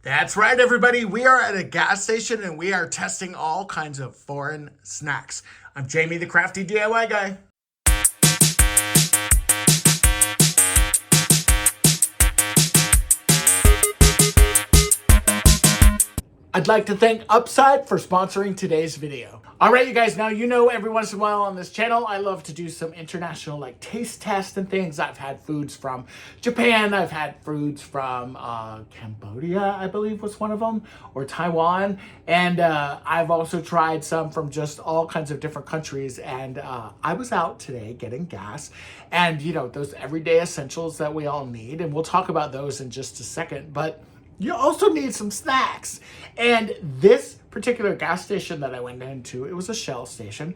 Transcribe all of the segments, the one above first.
That's right, everybody. We are at a gas station and we are testing all kinds of foreign snacks. I'm Jamie, the crafty DIY guy. I'd like to thank Upside for sponsoring today's video. All right, you guys, now you know every once in a while on this channel, I love to do some international like taste tests and things. I've had foods from Japan, I've had foods from Cambodia, I believe was one of them, or Taiwan. And I've also tried some from just all kinds of different countries. And I was out today getting gas and, you know, those everyday essentials that we all need. And we'll talk about those in just a second. But you also need some snacks. And this particular gas station that I went into, it was a Shell station.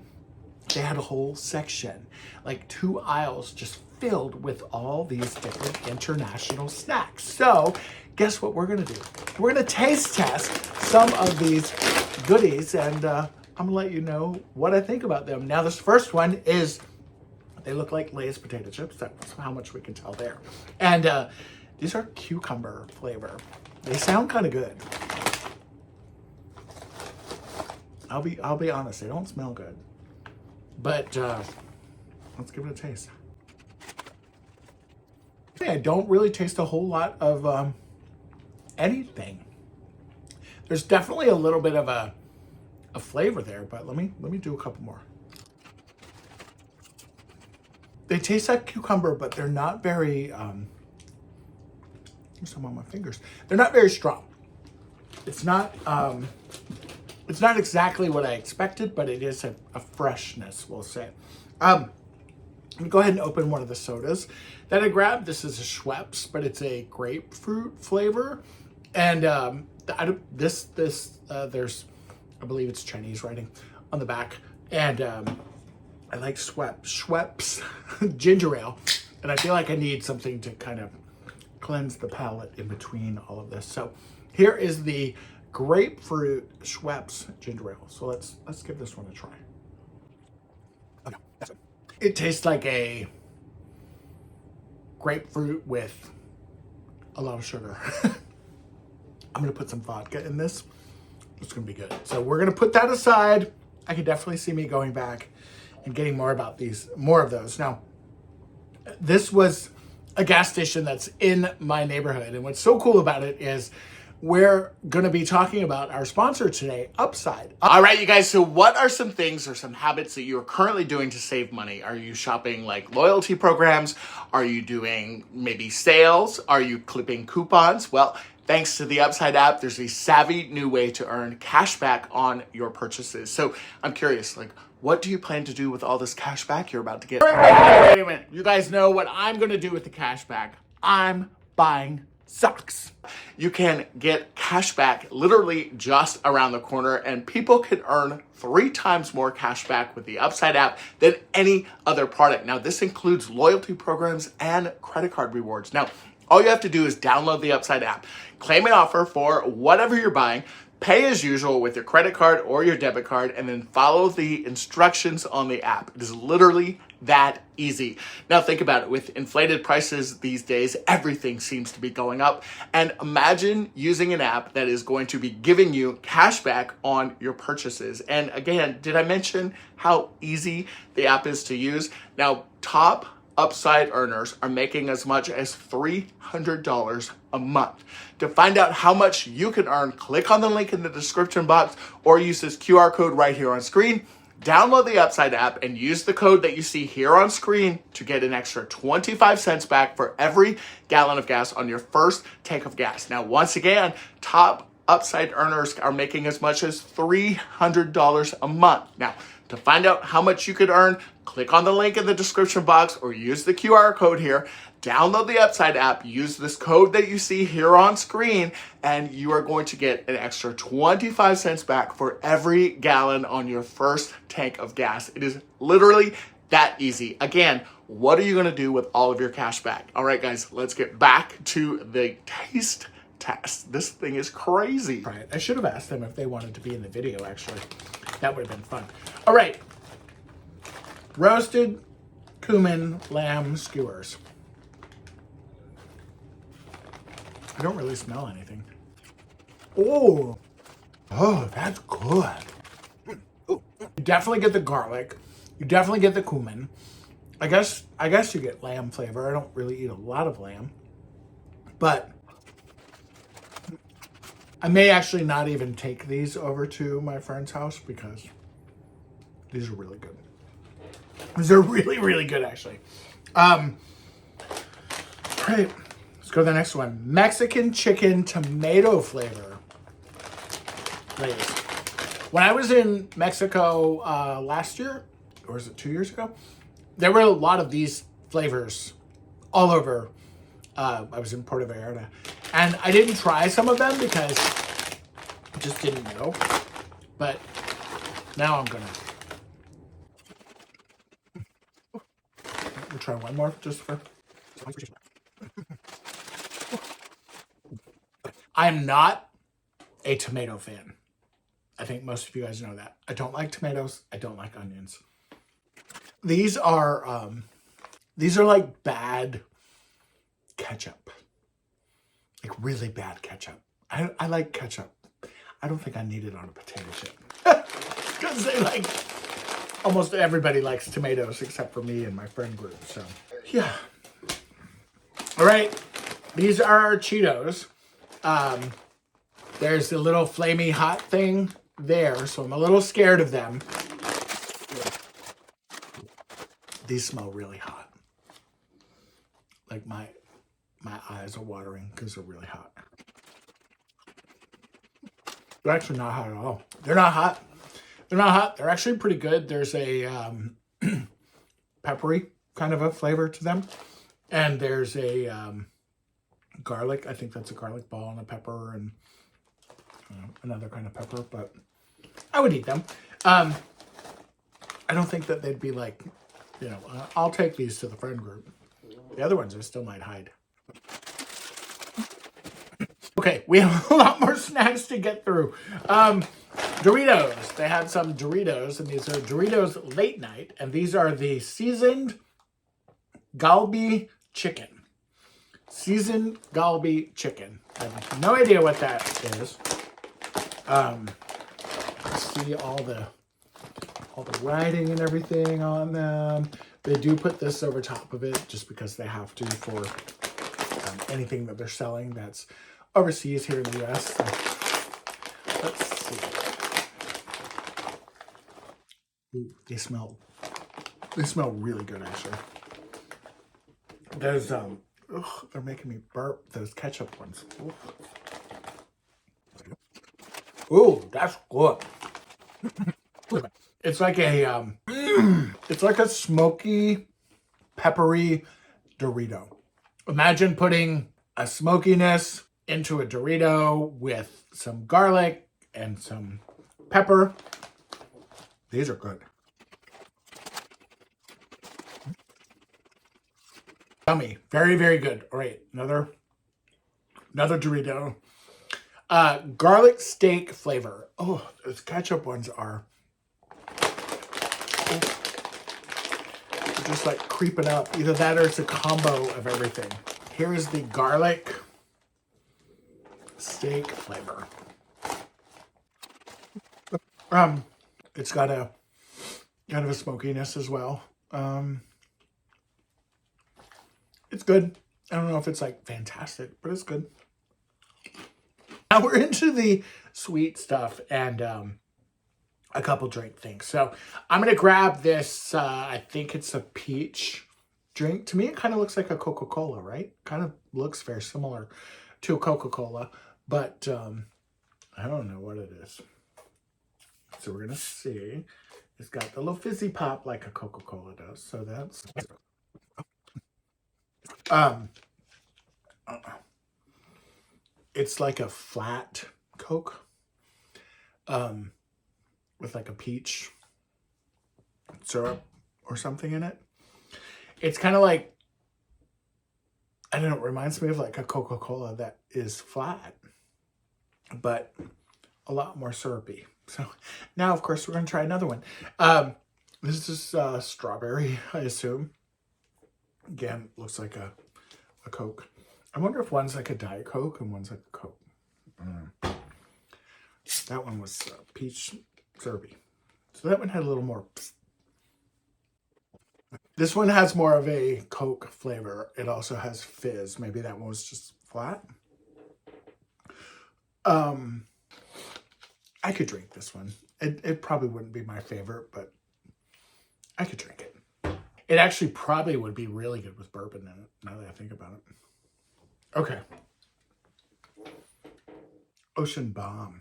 They had a whole section, like 2 aisles just filled with all these different international snacks. So guess what we're gonna do? We're gonna taste test some of these goodies and I'm gonna let you know what I think about them. Now this first one is, they look like Lay's potato chips. That's how much we can tell there. And these are cucumber flavor. They sound kind of good. I'll be honest, they don't smell good. But let's give it a taste. I don't really taste a whole lot of anything. There's definitely a little bit of a flavor there, but let me do a couple more. They taste like cucumber, but they're not very some on my fingers. They're not very strong. It's not exactly what I expected, but it is a freshness, we'll say. I'm gonna go ahead and open one of the sodas that I grabbed. This is a Schweppes, but it's a grapefruit flavor. And there's, I believe it's Chinese writing on the back. And I like Schweppes ginger ale. And I feel like I need something to kind of cleanse the palate in between all of this. So here is the grapefruit Schweppes ginger ale. So let's give this one a try. Okay, that's it. It tastes like a grapefruit with a lot of sugar. I'm gonna put some vodka in this. It's gonna be good. So we're gonna put that aside. I can definitely see me going back and getting more of those. Now, this was a gas station that's in my neighborhood. And what's so cool about it is we're going to be talking about our sponsor today, Upside. All right, you guys. So what are some things or some habits that you're currently doing to save money? Are you shopping like loyalty programs? Are you doing maybe sales? Are you clipping coupons? Well, thanks to the Upside app, there's a savvy new way to earn cash back on your purchases. So I'm curious, like, what do you plan to do with all this cash back you're about to get? Wait a minute. You guys know what I'm going to do with the cash back. I'm buying socks. You can get cash back literally just around the corner, and people can earn 3 times more cash back with the Upside app than any other product. Now, this includes loyalty programs and credit card rewards. Now, all you have to do is download the Upside app, claim an offer for whatever you're buying, pay as usual with your credit card or your debit card, and then follow the instructions on the app. It is literally that easy. Now think about it. With inflated prices these days, everything seems to be going up. And imagine using an app that is going to be giving you cash back on your purchases. And again, did I mention how easy the app is to use? Now, top Upside earners are making as much as $300 a month. To find out how much you can earn, click on the link in the description box or use this QR code right here on screen. Download the Upside app and use the code that you see here on screen to get an extra 25 cents back for every gallon of gas on your first tank of gas. Now, once again, top Upside earners are making as much as $300 a month. Now, to find out how much you could earn, click on the link in the description box or use the QR code here. Download the Upside app, use this code that you see here on screen, and you are going to get an extra 25 cents back for every gallon on your first tank of gas. It is literally that easy. Again, what are you going to do with all of your cash back? All right, guys, let's get back to the taste test. This thing is crazy. Right. I should have asked them if they wanted to be in the video, actually. That would have been fun. All right. Roasted cumin lamb skewers. I don't really smell anything. Oh, oh, that's good. Ooh. You definitely get the garlic. You definitely get the cumin. I guess you get lamb flavor. I don't really eat a lot of lamb, but I may actually not even take these over to my friend's house because these are really good. These are really, really good, actually. All right, let's go to the next one. Mexican chicken tomato flavor. Ladies, when I was in Mexico last year, or was it 2 years ago? There were a lot of these flavors all over. I was in Puerto Vallarta, and I didn't try some of them because I just didn't know. But now I'm gonna. We'll try one more just for. I'm not a tomato fan. I think most of you guys know that. I don't like tomatoes. I don't like onions. These are like bad ketchup. Like really bad ketchup. I like ketchup. I don't think I need it on a potato chip. Because they like, almost everybody likes tomatoes except for me and my friend group. So yeah. All right. These are our Cheetos. There's a little flamey hot thing there, so I'm a little scared of them. These smell really hot. Like my eyes are watering because they're really hot. They're actually not hot at all. They're not hot. They're not hot. They're actually pretty good. There's a peppery kind of a flavor to them. And there's a garlic. I think that's a garlic ball and a pepper and another kind of pepper, but I would eat them. I don't think that they'd be like, I'll take these to the friend group. The other ones I still might hide. Okay, we have a lot more snacks to get through. Doritos. They had some Doritos, and these are Doritos Late Night, and these are the seasoned galbi chicken. Seasoned galbi chicken. I have no idea what that is. See all the writing and everything on them. They do put this over top of it just because they have to for anything that they're selling that's overseas here in the US. So, let's see. Ooh, they smell really good actually. There's they're making me burp those ketchup ones. Ooh, that's good. It's like a smoky, peppery Dorito. Imagine putting a smokiness into a Dorito with some garlic and some pepper. These are good. Yummy. Very, very good. All right, another Dorito. Garlic steak flavor. Oh, those ketchup ones are just like creeping up. Either that or it's a combo of everything. Here's the garlic steak flavor. It's got a kind of a smokiness as well. It's good. I don't know if it's like fantastic, but it's good. Now we're into the sweet stuff and a couple drink things. So I'm going to grab this, I think it's a peach drink. To me, it kind of looks like a Coca-Cola, right? Kind of looks very similar to a Coca-Cola, but I don't know what it is. So we're going to see. It's got the little fizzy pop like a Coca-Cola does. So that's... it's like a flat Coke with like a peach syrup or something in it. It's kind of like, I don't know, it reminds me of like a Coca-Cola that is flat, but a lot more syrupy. So now, of course, we're going to try another one. This is strawberry, I assume. Again, looks like a Coke. I wonder if one's like a Diet Coke and one's like a Coke. I don't know. That one was peach Derby. So that one had a little more. This one has more of a Coke flavor. It also has fizz. Maybe that one was just flat. I could drink this one. It probably wouldn't be my favorite, but I could drink it. It actually probably would be really good with bourbon in it, now that I think about it. Okay. Ocean Bomb.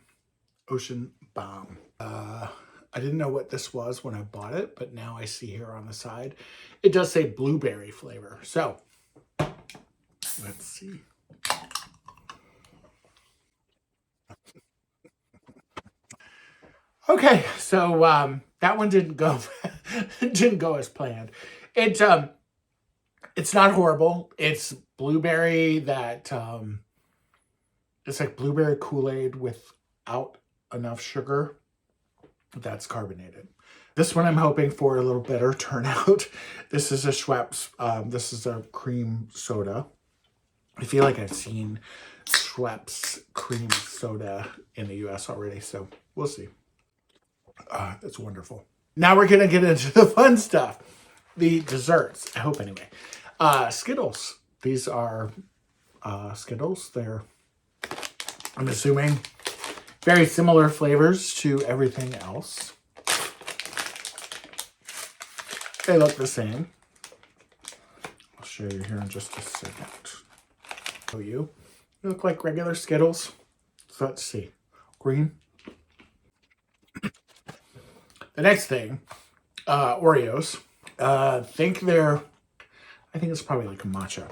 Ocean Bomb. I didn't know what this was when I bought it, but now I see here on the side, it does say blueberry flavor. So, let's see. Okay, so that one didn't go as planned. It's not horrible. It's blueberry that it's like blueberry Kool-Aid without enough sugar that's carbonated. This one I'm hoping for a little better turnout. This is a Schweppes. This is a cream soda. I feel like I've seen Schweppes cream soda in the US already, so we'll see. That's wonderful. Now we're going to get into the fun stuff. The desserts, I hope anyway. Skittles. These are Skittles. They're, I'm assuming, very similar flavors to everything else. They look the same. I'll show you here in just a second. Show you. They look like regular Skittles. So let's see. Green. The next thing, Oreos. I think it's probably like a matcha.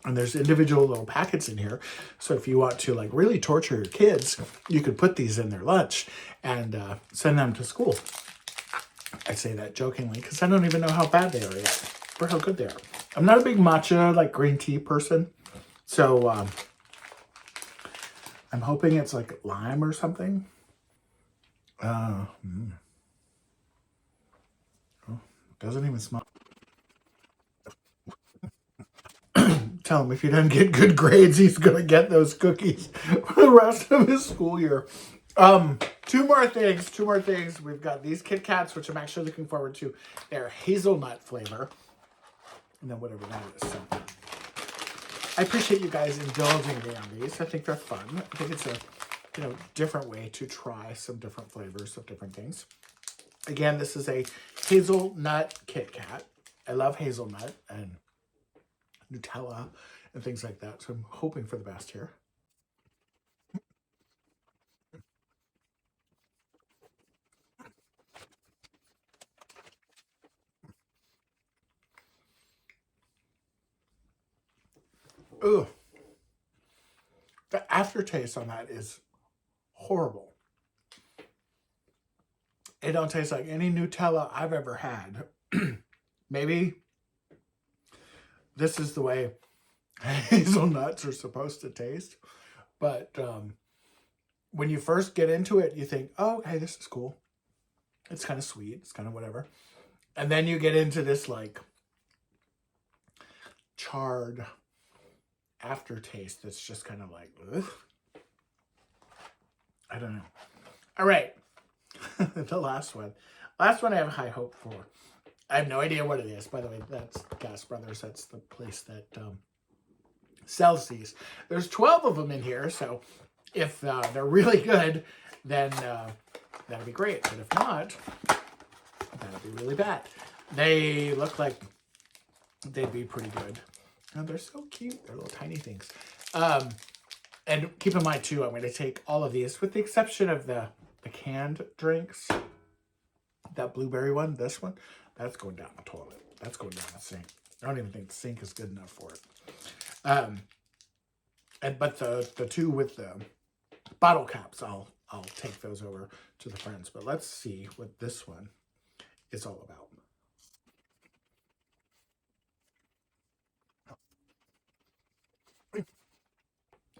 And there's individual little packets in here. So if you want to like really torture your kids, you could put these in their lunch and send them to school. I say that jokingly because I don't even know how bad they are yet or how good they are. I'm not a big matcha, like green tea person. So I'm hoping it's like lime or something. Doesn't even smell. Tell him if he doesn't get good grades, he's going to get those cookies for the rest of his school year. Two more things. We've got these Kit Kats, which I'm actually looking forward to. They're hazelnut flavor. And then whatever that is. So I appreciate you guys indulging me on these. I think they're fun. I think it's a different way to try some different flavors of different things. Again, this is a hazelnut Kit Kat. I love hazelnut and Nutella and things like that. So I'm hoping for the best here. Ugh. The aftertaste on that is horrible. It don't taste like any Nutella I've ever had. Maybe this is the way hazelnuts are supposed to taste. But when you first get into it, you think, oh, hey, this is cool. It's kind of sweet. It's kind of whatever. And then you get into this like charred aftertaste that's just kind of like, ugh. I don't know. All right. The last one I have high hope for. I have no idea what it is. By the way, that's Gas Brothers. That's the place that sells these. There's 12 of them in here, so if they're really good, then that'd be great. But if not, that'd be really bad. They look like they'd be pretty good. Oh, they're so cute. They're little tiny things. And keep in mind, too, I'm going to take all of these, with the exception of the canned drinks. That blueberry one, this one, that's going down the toilet. That's going down the sink. I don't even think the sink is good enough for it. But the two with the bottle caps, I'll take those over to the friends. But let's see what this one is all about.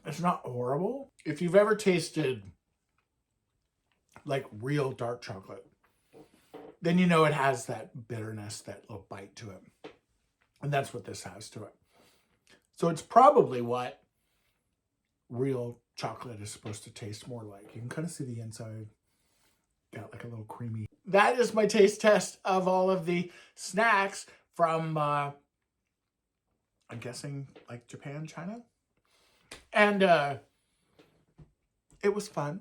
It's not horrible. If you've ever tasted like real dark chocolate, then you know it has that bitterness, that little bite to it. And that's what this has to it. So it's probably what real chocolate is supposed to taste more like. You can kind of see the inside. Got like a little creamy. That is my taste test of all of the snacks from, I'm guessing like Japan, China. And it was fun.